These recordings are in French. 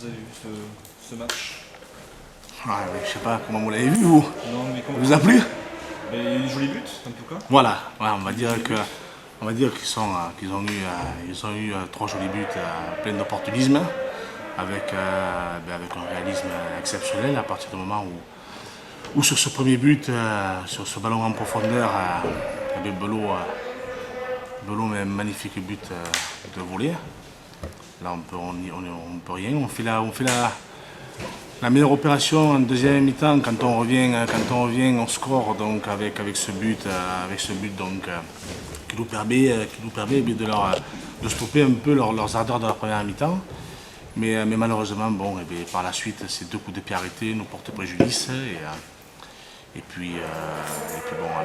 avez vu ce match? Ah, mais je sais pas comment vous l'avez vu, vous. Non, mais comment Vous a plu? Mais il y a eu des jolis buts, en tout cas. Voilà, ouais, on va dire qu'ils ont eu trois jolis buts pleins d'opportunisme, avec un réalisme exceptionnel à partir du moment où sur ce premier but, sur ce ballon en profondeur, Belot met un magnifique but de volée. Là, on peut rien. On fait la meilleure opération en deuxième mi-temps quand on revient au score donc avec ce but, qui nous permet de stopper un peu leurs ardeurs de la première mi-temps. Mais malheureusement, bon, par la suite, ces deux coups de pied arrêtés nous portent préjudice. Et puis bon, à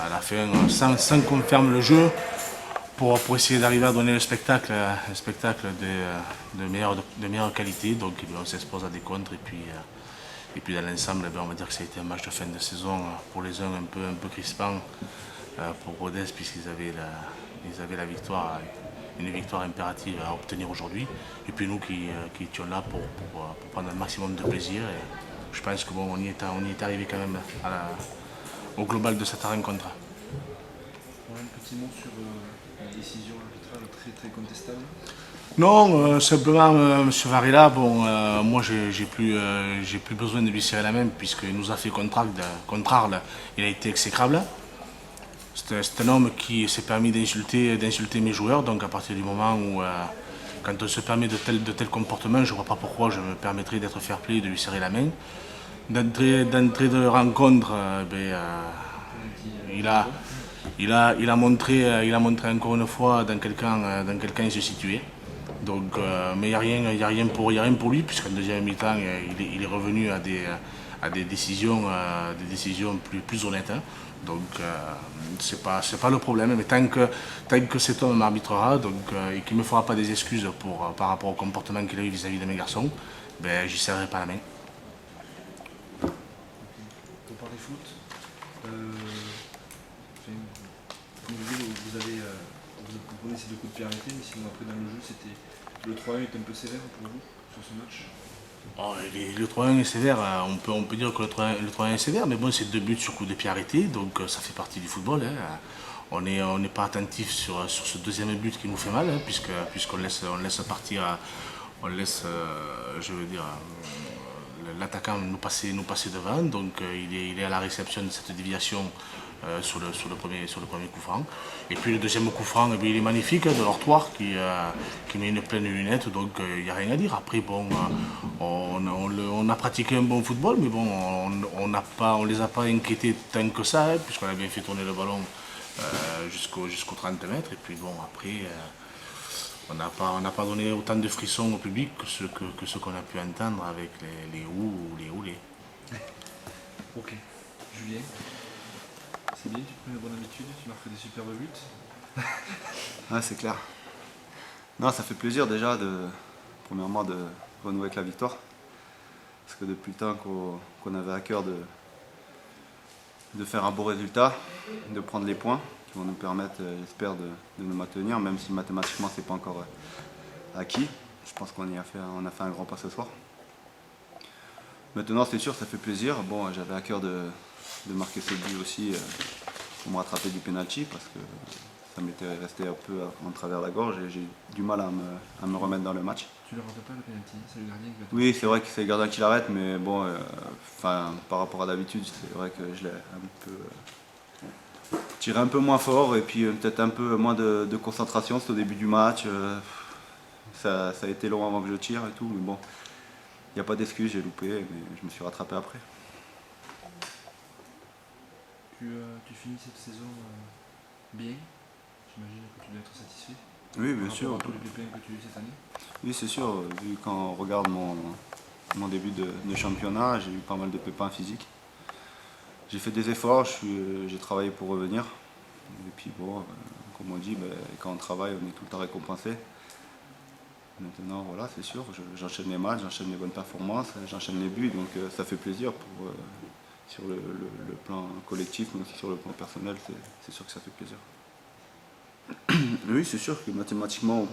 la fin sans qu'on ferme le jeu, pour essayer d'arriver à donner le spectacle de meilleure qualité. Donc on s'expose à des contres et puis dans l'ensemble, on va dire que ça a été un match de fin de saison pour les uns un peu crispant pour Rodez, puisqu'ils avaient la victoire, une victoire impérative à obtenir aujourd'hui. Et puis nous qui étions là pour prendre un maximum de plaisir. Et je pense que bon, on y est arrivé quand même au global de cette rencontre. Un petit mot sur la décision arbitrale très contestable. Non, simplement, M. Varela, bon, moi j'ai plus besoin de lui serrer la main puisqu'il nous a fait contraire, il a été exécrable. C'est un homme qui s'est permis d'insulter mes joueurs, donc à partir du moment où, quand on se permet de tels comportements, je ne vois pas pourquoi je me permettrais d'être fair-play et de lui serrer la main. D'entrée de rencontre, il a montré encore une fois dans quel camp il se situait. Donc, mais il n'y a rien pour lui, puisqu'en deuxième mi-temps, il est revenu à des décisions plus honnêtes. Hein. Donc, c'est pas le problème. Mais tant que cet homme m'arbitrera et qu'il ne me fera pas des excuses par rapport au comportement qu'il a eu vis-à-vis de mes garçons, ben, j'y serrerai pas la main. Pour parler foot, comme vous prenez ces deux coups de pied arrêtés, mais sinon après dans le jeu, le 3-1 est un peu sévère pour vous sur ce match? Oh, le 3-1 est sévère, on peut dire que le 3-1 est sévère, mais bon, c'est deux buts sur coup de pied arrêté, donc ça fait partie du football. Hein. On n'est pas attentif sur ce deuxième but qui nous fait mal, hein, puisqu'on laisse partir, je veux dire, l'attaquant nous passer devant, donc il est à la réception de cette déviation sur le premier coup franc. Et puis le deuxième coup franc, il est magnifique, de l'Ortoir qui met une pleine lunette, donc il n'y a rien à dire. Après, bon, on a pratiqué un bon football, mais bon, on les a pas inquiétés tant que ça, hein, puisqu'on a bien fait tourner le ballon jusqu'aux 30 mètres. Et puis bon, après, on n'a pas donné autant de frissons au public que ce qu'on a pu entendre avec les ou les houlés. Ok. Julien, c'est bien, tu prends une bonne habitude, tu marques des superbes buts. Ah, c'est clair. Non, ça fait plaisir déjà premièrement de renouer avec la victoire. Parce que depuis le temps qu'on avait à cœur de faire un beau résultat, de prendre les points qui vont nous permettre, j'espère, de nous maintenir, même si mathématiquement c'est pas encore acquis. Je pense qu'on a fait un grand pas ce soir. Maintenant, c'est sûr, ça fait plaisir. Bon, j'avais à cœur de marquer ce but aussi pour me rattraper du penalty parce que ça m'était resté un peu en travers la gorge et j'ai eu du mal à me remettre dans le match. Tu ne le rates pas le penalty, c'est le gardien qui va te... Oui, c'est vrai que c'est le gardien qui l'arrête, mais bon, par rapport à d'habitude, c'est vrai que je l'ai un peu tiré un peu moins fort et puis peut-être un peu moins de concentration. C'est au début du match. Ça a été long avant que je tire et tout, mais bon, il n'y a pas d'excuse, j'ai loupé, mais je me suis rattrapé après. Tu finis cette saison bien. J'imagine que tu dois être satisfait. Oui, bien sûr. Par rapport à tous les pépins que tu as eu cette année. Oui, c'est sûr. Vu quand on regarde mon début de championnat, j'ai eu pas mal de pépins physiques. J'ai fait des efforts, j'ai travaillé pour revenir. Et puis bon, comme on dit, quand on travaille, on est tout le temps récompensé. Maintenant, voilà, c'est sûr, j'enchaîne les matchs, j'enchaîne les bonnes performances, j'enchaîne les buts, donc ça fait plaisir sur le plan collectif, mais aussi sur le plan personnel, c'est sûr que ça fait plaisir. Oui, c'est sûr que mathématiquement,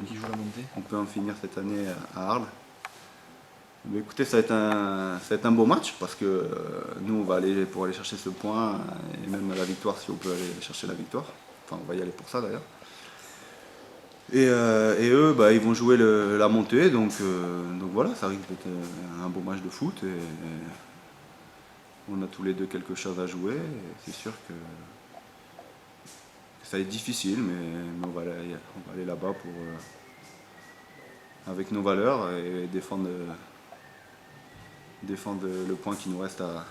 qui joue la montée. on peut en finir cette année à Arles. Mais écoutez, ça va être un beau match parce que nous, on va aller pour aller chercher ce point et même la victoire si on peut aller chercher la victoire. Enfin, on va y aller pour ça d'ailleurs. Et eux, bah, ils vont jouer la montée, donc voilà, ça risque d'être un beau match de foot. Et on a tous les deux quelque chose à jouer. Et c'est sûr que ça va être difficile, mais on va aller là-bas pour, avec nos valeurs et défendre le point qui nous reste à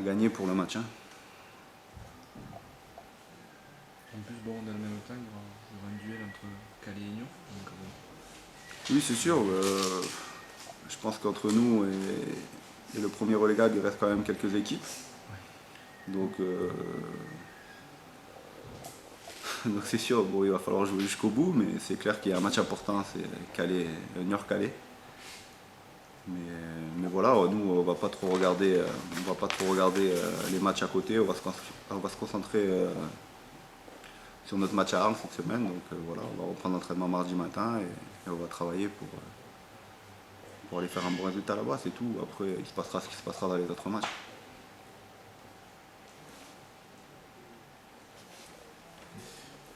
gagner pour le match. En plus, bon, dans le même temps, il y aura un duel entre Calais et Nyon. Donc, Oui, c'est sûr. Je pense qu'entre nous et le premier relégable, il reste quand même quelques équipes. Donc c'est sûr, bon, il va falloir jouer jusqu'au bout, mais c'est clair qu'il y a un match important, c'est Niort-Calais. Mais voilà, nous on va pas trop regarder les matchs à côté, on va se concentrer sur notre match à Arles cette semaine. Donc voilà, on va reprendre l'entraînement mardi matin et on va travailler pour aller faire un bon résultat là-bas, c'est tout. Après il se passera ce qui se passera dans les autres matchs.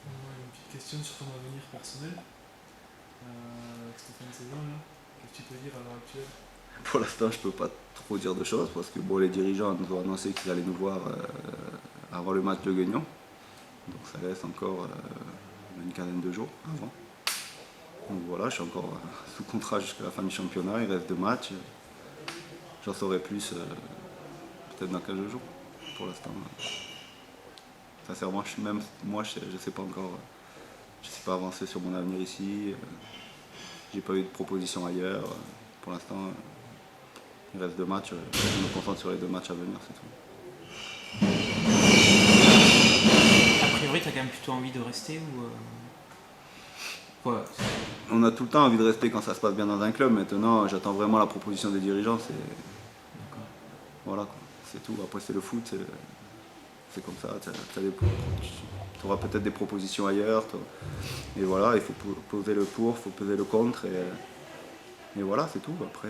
Une petite question sur ton avenir personnel. Avec cette fin de saison là, qu'est-ce que tu peux dire à l'heure actuelle? Pour l'instant, je peux pas trop dire de choses parce que bon, les dirigeants nous ont annoncé qu'ils allaient nous voir avant le match de Guignon. Donc ça laisse encore une quinzaine de jours avant. Donc voilà, je suis encore sous contrat jusqu'à la fin du championnat, il reste 2 matchs. J'en saurai plus peut-être dans 15 jours. Pour l'instant, sincèrement, moi, je sais pas encore. Je sais pas avancer sur mon avenir ici. J'ai pas eu de proposition ailleurs. Pour l'instant, il reste 2 matchs. Je me concentre sur les 2 matchs à venir, c'est tout. A priori, tu as quand même plutôt envie de rester ou quoi? On a tout le temps envie de rester quand ça se passe bien dans un club. Maintenant, j'attends vraiment la proposition des dirigeants. Voilà, quoi. C'est tout. Après, c'est le foot. C'est comme ça. Tu auras peut-être des propositions ailleurs. Et voilà, il faut poser le pour, il faut peser le contre. Et voilà, c'est tout. Après,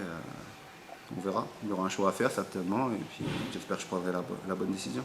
on verra. Il y aura un choix à faire certainement. Et puis, j'espère que je prendrai la bonne décision.